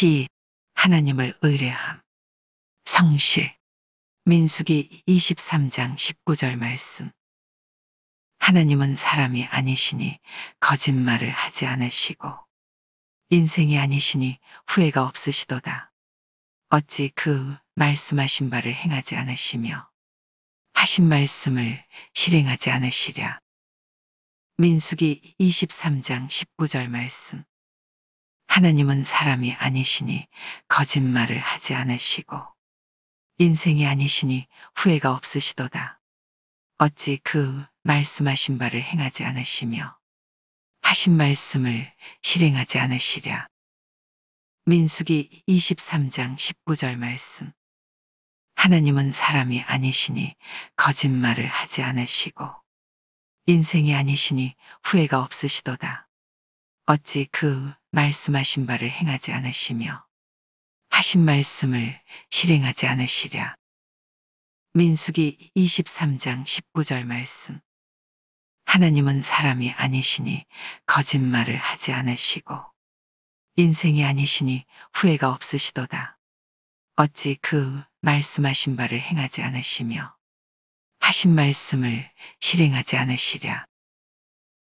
시 하나님을 의뢰함. 성실 민수기 23장 19절 말씀. 하나님은 사람이 아니시니 거짓말을 하지 않으시고 인생이 아니시니 후회가 없으시도다. 어찌 그 말씀하신 바를 행하지 않으시며 하신 말씀을 실행하지 않으시랴. 민수기 23장 19절 말씀. 하나님은 사람이 아니시니 거짓말을 하지 않으시고 인생이 아니시니 후회가 없으시도다. 어찌 그 말씀하신 바를 행하지 않으시며 하신 말씀을 실행하지 않으시랴. 민수기 23장 19절 말씀. 하나님은 사람이 아니시니 거짓말을 하지 않으시고 인생이 아니시니 후회가 없으시도다. 어찌 그 말씀하신 바를 행하지 않으시며 하신 말씀을 실행하지 않으시랴. 민수기 23장 19절 말씀. 하나님은 사람이 아니시니 거짓말을 하지 않으시고 인생이 아니시니 후회가 없으시도다. 어찌 그 말씀하신 바를 행하지 않으시며 하신 말씀을 실행하지 않으시랴.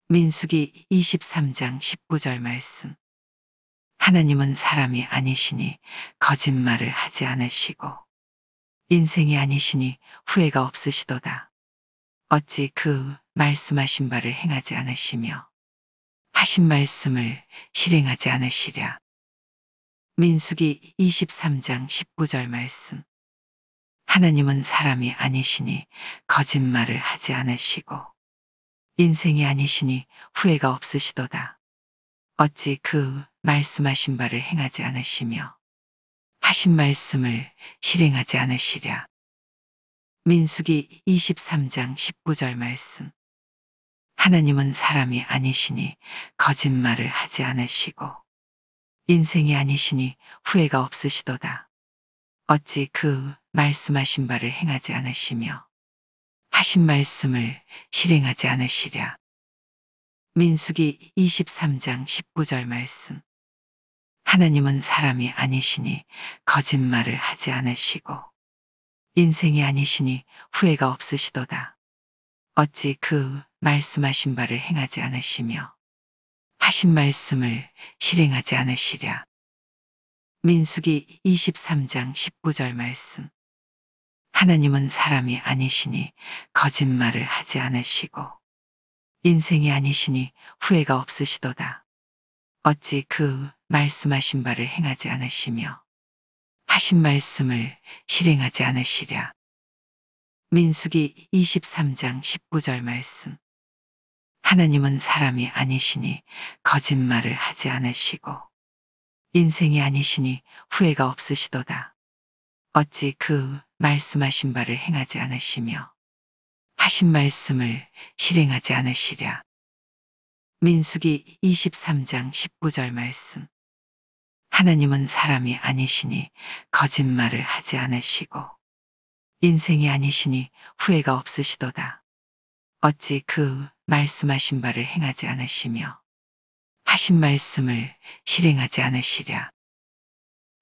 민수기 23장 19절 말씀. 하나님은 사람이 아니시니 거짓말을 하지 않으시고 인생이 아니시니 후회가 없으시도다. 어찌 그 말씀하신 바를 행하지 않으시며 하신 말씀을 실행하지 않으시랴. 민수기 23장 19절 말씀. 하나님은 사람이 아니시니 거짓말을 하지 않으시고 인생이 아니시니 후회가 없으시도다. 어찌 그 말씀하신 바를 행하지 않으시며 하신 말씀을 실행하지 않으시랴. 민수기 23장 19절 말씀. 하나님은 사람이 아니시니 거짓말을 하지 않으시고 인생이 아니시니 후회가 없으시도다. 어찌 그 말씀하신 바를 행하지 않으시며 하신 말씀을 실행하지 않으시랴. 민수기 23장 19절 말씀. 하나님은 사람이 아니시니 거짓말을 하지 않으시고 인생이 아니시니 후회가 없으시도다. 어찌 그 말씀하신 바를 행하지 않으시며 하신 말씀을 실행하지 않으시랴. 민수기 23장 19절 말씀. 하나님은 사람이 아니시니 거짓말을 하지 않으시고 인생이 아니시니 후회가 없으시도다. 어찌 그 말씀하신 바를 행하지 않으시며 하신 말씀을 실행하지 않으시랴. 민수기 23장 19절 말씀. 하나님은 사람이 아니시니 거짓말을 하지 않으시고 인생이 아니시니 후회가 없으시도다. 어찌 그 말씀하신 바를 행하지 않으시며 하신 말씀을 실행하지 않으시랴. 민수기 23장 19절 말씀. 하나님은 사람이 아니시니 거짓말을 하지 않으시고 인생이 아니시니 후회가 없으시도다. 어찌 그 말씀하신 바를 행하지 않으시며 하신 말씀을 실행하지 않으시랴.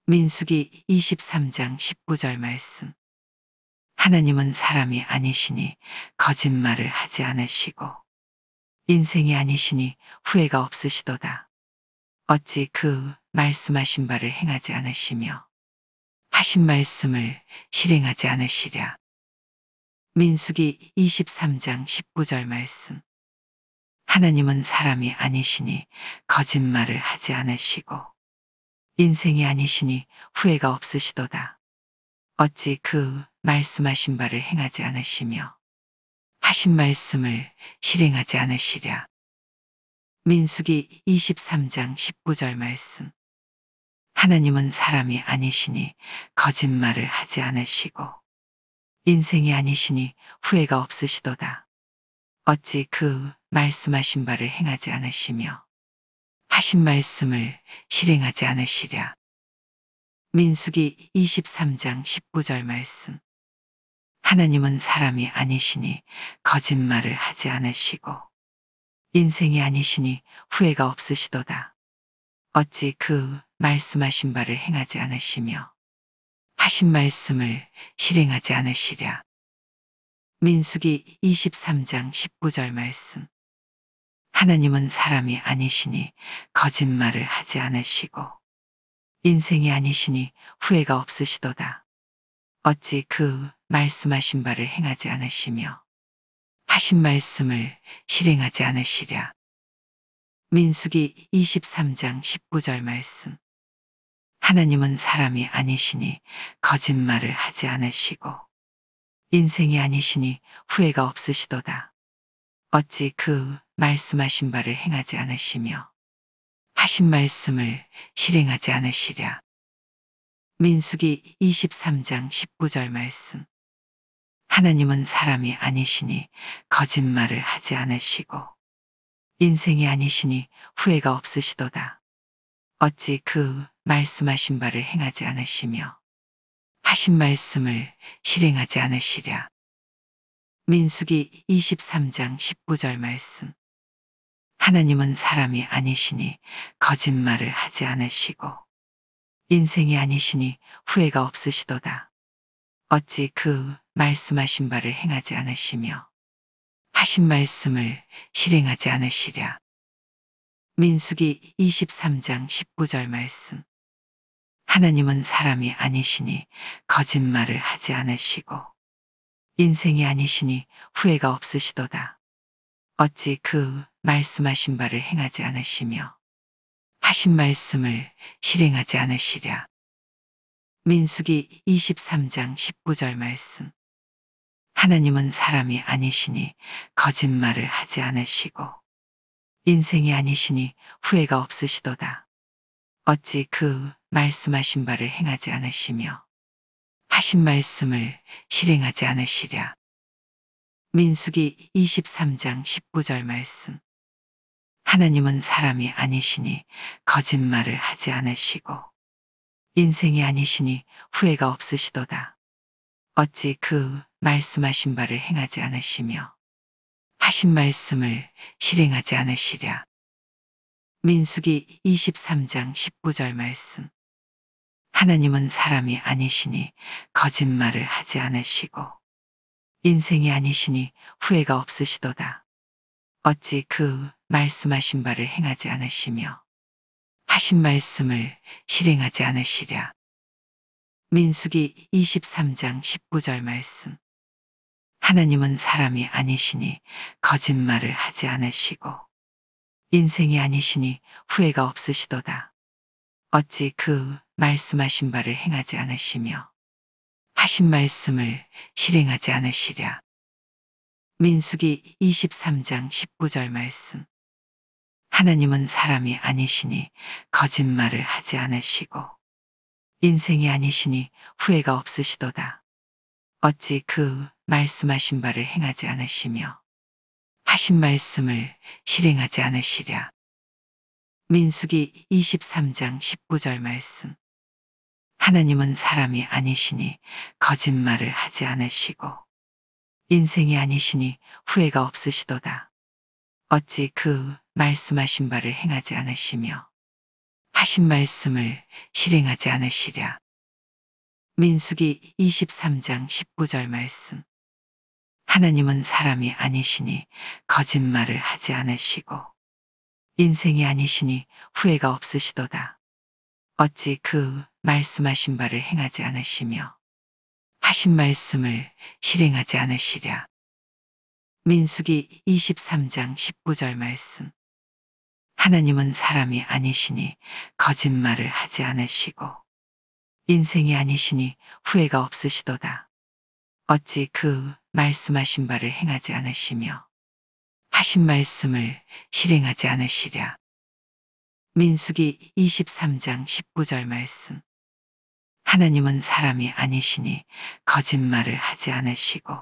민수기 23장 19절 말씀. 하나님은 사람이 아니시니 거짓말을 하지 않으시고 인생이 아니시니 후회가 없으시도다. 어찌 그 말씀하신 바를 행하지 않으시며 하신 말씀을 실행하지 않으시랴. 민수기 23장 19절 말씀. 하나님은 사람이 아니시니 거짓말을 하지 않으시고 인생이 아니시니 후회가 없으시도다. 어찌 그 말씀하신 바를 행하지 않으시며 하신 말씀을 실행하지 않으시랴. 민수기 23장 19절 말씀. 하나님은 사람이 아니시니 거짓말을 하지 않으시고 인생이 아니시니 후회가 없으시도다. 어찌 그 말씀하신 바를 행하지 않으시며 하신 말씀을 실행하지 않으시랴. 민수기 23장 19절 말씀. 하나님은 사람이 아니시니 거짓말을 하지 않으시고 인생이 아니시니 후회가 없으시도다. 어찌 그 말씀하신 바를 행하지 않으시며 하신 말씀을 실행하지 않으시랴. 민수기 23장 19절 말씀. 하나님은 사람이 아니시니 거짓말을 하지 않으시고 인생이 아니시니 후회가 없으시도다. 어찌 그 말씀하신 바를 행하지 않으시며 하신 말씀을 실행하지 않으시랴. 민수기 23장 19절 말씀. 하나님은 사람이 아니시니 거짓말을 하지 않으시고 인생이 아니시니 후회가 없으시도다. 어찌 그 말씀하신 바를 행하지 않으시며 하신 말씀을 실행하지 않으시랴. 민수기 23장 19절 말씀. 하나님은 사람이 아니시니 거짓말을 하지 않으시고 인생이 아니시니 후회가 없으시도다. 어찌 그 말씀하신 바를 행하지 않으시며 하신 말씀을 실행하지 않으시랴. 민수기 23장 19절 말씀. 하나님은 사람이 아니시니 거짓말을 하지 않으시고 인생이 아니시니 후회가 없으시도다. 어찌 그 말씀하신 바를 행하지 않으시며 하신 말씀을 실행하지 않으시랴. 민수기 23장 19절 말씀. 하나님은 사람이 아니시니 거짓말을 하지 않으시고 인생이 아니시니 후회가 없으시도다. 어찌 그 말씀하신 바를 행하지 않으시며 하신 말씀을 실행하지 않으시랴. 민수기 23장 19절 말씀. 하나님은 사람이 아니시니 거짓말을 하지 않으시고 인생이 아니시니 후회가 없으시도다. 어찌 그 말씀하신 바를 행하지 않으시며 하신 말씀을 실행하지 않으시랴. 민수기 23장 19절 말씀. 하나님은 사람이 아니시니 거짓말을 하지 않으시고 인생이 아니시니 후회가 없으시도다. 어찌 그 말씀하신 바를 행하지 않으시며 하신 말씀을 실행하지 않으시랴. 민수기 23장 19절 말씀. 하나님은 사람이 아니시니 거짓말을 하지 않으시고 인생이 아니시니 후회가 없으시도다. 어찌 그 말씀하신 바를 행하지 않으시며 하신 말씀을 실행하지 않으시랴. 민수기 23장 19절 말씀. 하나님은 사람이 아니시니 거짓말을 하지 않으시고 인생이 아니시니 후회가 없으시도다. 어찌 그 말씀하신 바를 행하지 않으시며 하신 말씀을 실행하지 않으시랴. 민수기 23장 19절 말씀. 하나님은 사람이 아니시니 거짓말을 하지 않으시고 인생이 아니시니 후회가 없으시도다. 어찌 그 말씀하신 바를 행하지 않으시며 하신 말씀을 실행하지 않으시랴. 민수기 23장 19절 말씀. 하나님은 사람이 아니시니 거짓말을 하지 않으시고 인생이 아니시니 후회가 없으시도다. 어찌 그 말씀하신 바를 행하지 않으시며 하신 말씀을 실행하지 않으시랴. 민수기 23장 19절 말씀. 하나님은 사람이 아니시니 거짓말을 하지 않으시고 인생이 아니시니 후회가 없으시도다. 어찌 그 말씀하신 바를 행하지 않으시며 하신 말씀을 실행하지 않으시랴. 민수기 23장 19절 말씀. 하나님은 사람이 아니시니 거짓말을 하지 않으시고 인생이 아니시니 후회가 없으시도다. 어찌 그 말씀하신 바를 행하지 않으시며 하신 말씀을 실행하지 않으시랴. 민수기 23장 19절 말씀. 하나님은 사람이 아니시니 거짓말을 하지 않으시고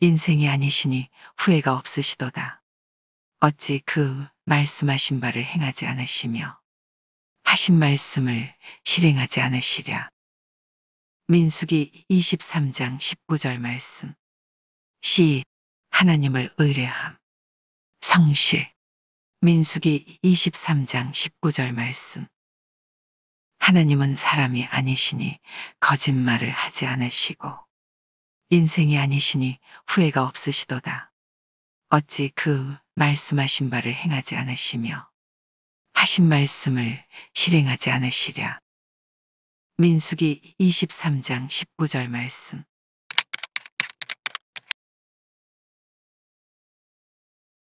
인생이 아니시니 후회가 없으시도다. 어찌 그 말씀하신 바를 행하지 않으시며 하신 말씀을 실행하지 않으시랴. 민수기 23장 19절 말씀. 시 하나님을 의뢰함. 성실. 민수기 23장 19절 말씀. 하나님은 사람이 아니시니 거짓말을 하지 않으시고 인생이 아니시니 후회가 없으시도다. 어찌 그 말씀하신 바를 행하지 않으시며 하신 말씀을 실행하지 않으시랴. 민수기 23장 19절 말씀.